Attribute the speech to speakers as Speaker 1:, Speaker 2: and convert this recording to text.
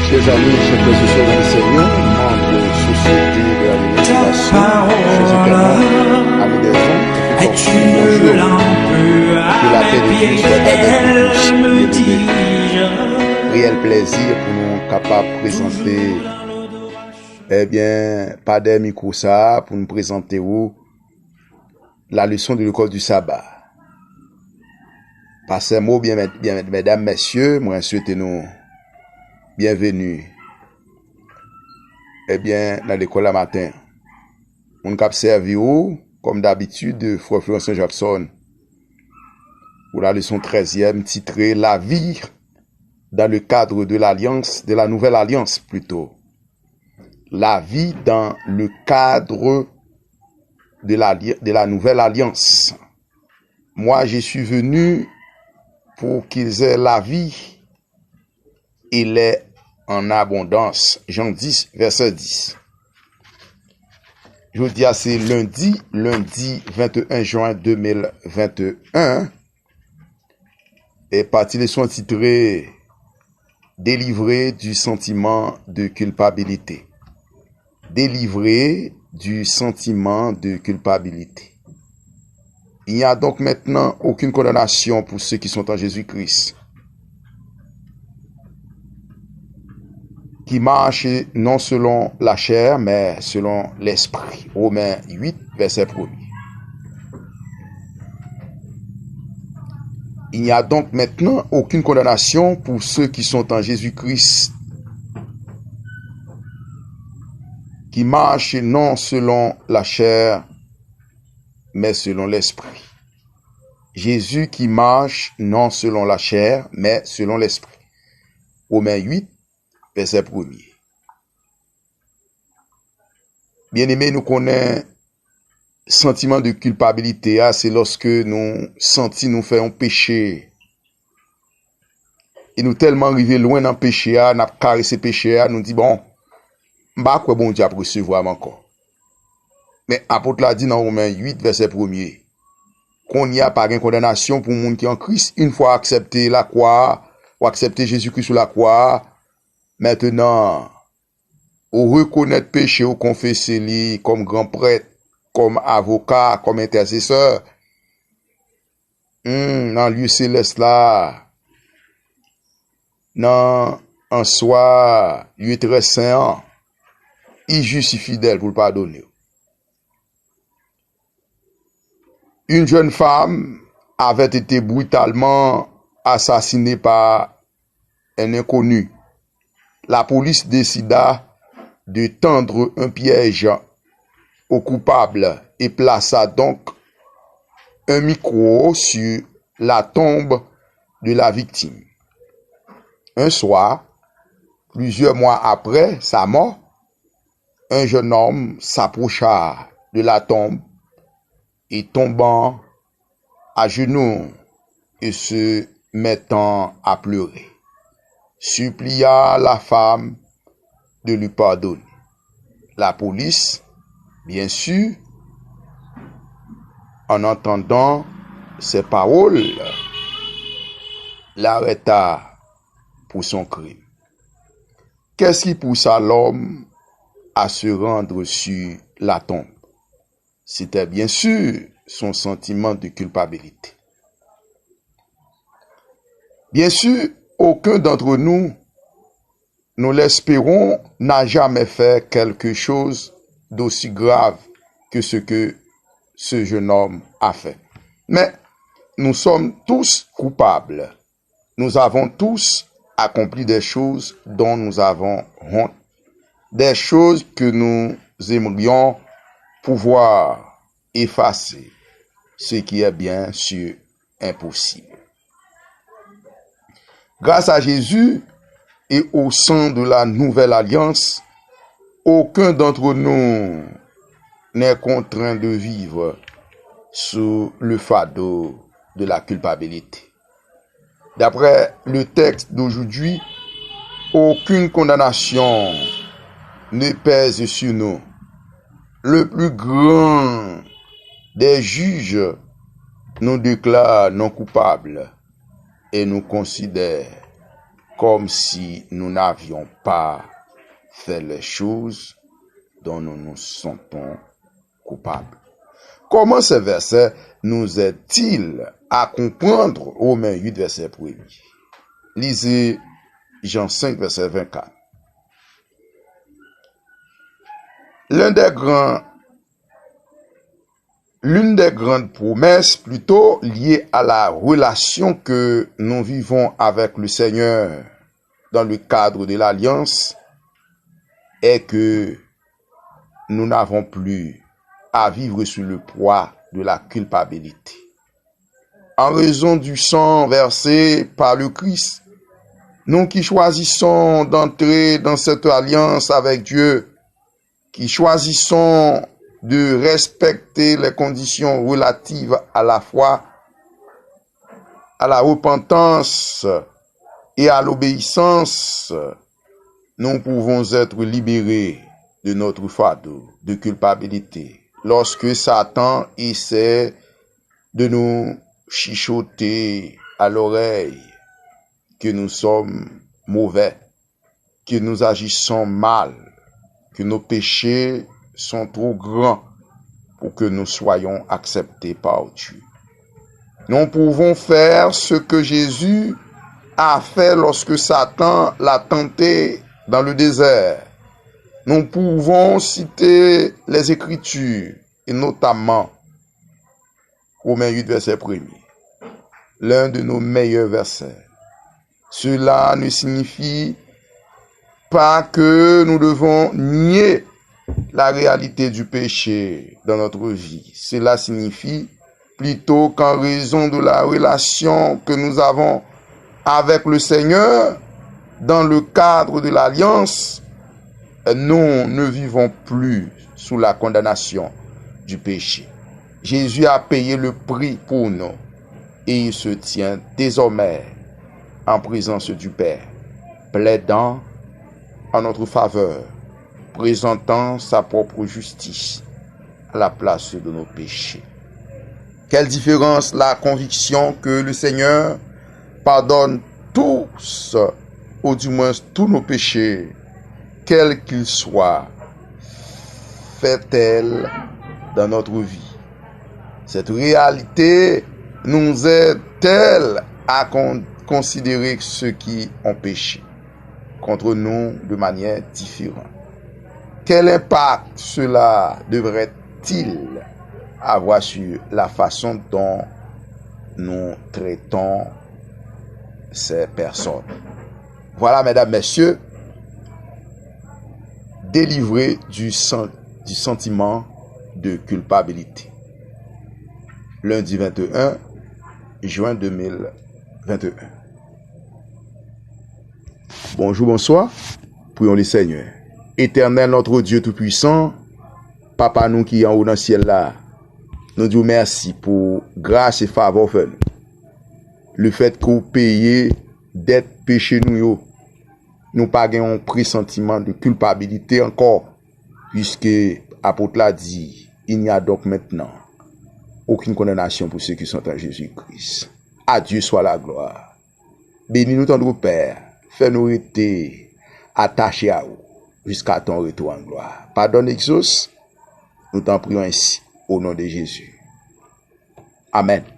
Speaker 1: Chers amis, chers frères et sœurs dans le Seigneur, membres de Société de la Réunification, chers internautes, amis des ondes,
Speaker 2: est une lampe à mes pieds, elle me dirige.
Speaker 1: Réel plaisir pour nous capables de présenter, pas des micros ça, pour nous présenter la leçon de l'école du sabbat. Par ces mots, bien, mesdames, messieurs, moi, souhaitez nous bienvenue, dans l'école la matin. On cap servi comme d'habitude, Frère Florence Jackson, pour la leçon 13e, titrée La vie dans le cadre de l'alliance, de la nouvelle alliance plutôt. La vie dans le cadre de la nouvelle alliance. Moi, je suis venu pour qu'ils aient la vie et l'ait en abondance. Jean 10, verset 10. Je vous dis, c'est lundi 21 juin 2021. Et partie leçon titrée Délivré du sentiment de culpabilité. Délivré du sentiment de culpabilité. Il n'y a donc maintenant aucune condamnation pour ceux qui sont en Jésus-Christ, qui marchent non selon la chair, mais selon l'esprit. Romains 8, verset 1er. Il n'y a donc maintenant aucune condamnation pour ceux qui sont en Jésus-Christ, qui marchent non selon la chair, mais selon l'esprit. Jésus qui marche non selon la chair, mais selon l'esprit. Romains 8, verset 1er. Bien-aimés, nous connaissons sentiment de culpabilité, c'est lorsque nous sentons nous faire un péché. Et nous tellement arrivés loin dans le péché, nous avons caressé péché, nous dit bon, bah quoi bon Dieu a recevoir encore. Mais apôtre l'a dit dans Romains 8, verset 1er, qu'on n'y a pas de condamnation pour le monde qui est en Christ, une fois accepté la croix, ou accepté Jésus-Christ sur la croix, maintenant, ou reconnaître péché, ou confesser lui comme grand prêtre, comme avocat, comme intercesseur, dans le lieu céleste là, dans en soi, lieu très saint, il juste fidèle pour le pardonner. Une jeune femme avait été brutalement assassinée par un inconnu. La police décida de tendre un piège au coupable et plaça donc un micro sur la tombe de la victime. Un soir, plusieurs mois après sa mort, un jeune homme s'approcha de la tombe et tombant à genoux et se mettant à pleurer, supplia la femme de lui pardonner. La police, bien sûr, en entendant ces paroles, l'arrêta pour son crime. Qu'est-ce qui poussa l'homme à se rendre sur la tombe? C'était bien sûr son sentiment de culpabilité. Bien sûr, aucun d'entre nous, nous l'espérons, n'a jamais fait quelque chose d'aussi grave que ce que ce jeune homme a fait. Mais nous sommes tous coupables. Nous avons tous accompli des choses dont nous avons honte. Des choses que nous aimerions pouvoir effacer, ce qui est bien sûr impossible. Grâce à Jésus et au sein de la nouvelle alliance, aucun d'entre nous n'est contraint de vivre sous le fardeau de la culpabilité. D'après le texte d'aujourd'hui, aucune condamnation ne pèse sur nous. Le plus grand des juges nous déclare non coupables et nous considère comme si nous n'avions pas fait les choses dont nous nous sentons coupables. Comment ce verset nous aide-t-il à comprendre Romains 8, verset 1er? Lisez Jean 5, verset 24. L'une des grandes promesses plutôt liées à la relation que nous vivons avec le Seigneur dans le cadre de l'alliance est que nous n'avons plus à vivre sous le poids de la culpabilité. En raison du sang versé par le Christ, nous qui choisissons d'entrer dans cette alliance avec Dieu, qui choisissons de respecter les conditions relatives à la foi, à la repentance et à l'obéissance, nous pouvons être libérés de notre fardeau de culpabilité. Lorsque Satan essaie de nous chuchoter à l'oreille que nous sommes mauvais, que nous agissons mal, que nos péchés sont trop grands pour que nous soyons acceptés par Dieu. Nous pouvons faire ce que Jésus a fait lorsque Satan l'a tenté dans le désert. Nous pouvons citer les Écritures, et notamment Romains 8, verset 1er, l'un de nos meilleurs versets. Cela ne signifie pas que nous devons nier la réalité du péché dans notre vie. Cela signifie plutôt qu'en raison de la relation que nous avons avec le Seigneur, dans le cadre de l'alliance, nous ne vivons plus sous la condamnation du péché. Jésus a payé le prix pour nous et il se tient désormais en présence du Père, plaidant en notre faveur, présentant sa propre justice à la place de nos péchés. Quelle différence la conviction que le Seigneur pardonne tous, ou du moins tous nos péchés, quels qu'ils soient, fait-elle dans notre vie. Cette réalité nous aide-t-elle à considérer ceux qui ont péché contre nous de manière différente? Quel impact cela devrait-il avoir sur la façon dont nous traitons ces personnes? Voilà, mesdames, messieurs, délivrés du sentiment de culpabilité. Lundi 21 juin 2021. Bonjour, bonsoir. Prions le Seigneur. Éternel, notre Dieu Tout-Puissant, Papa nous qui en haut dans le ciel là, nous disons merci pour grâce et faveur fait nous. Le fait que vous payez dette péché nous pas un pressentiment de culpabilité encore, puisque apôtre l'a dit, il n'y a donc maintenant aucune condamnation pour ceux qui sont en Jésus-Christ. À Dieu soit la gloire. Bénis-nous ton Père, fais-nous être attachés à vous jusqu'à ton retour en gloire. Pardonne Exauce, nous t'en prions ainsi, au nom de Jésus. Amen.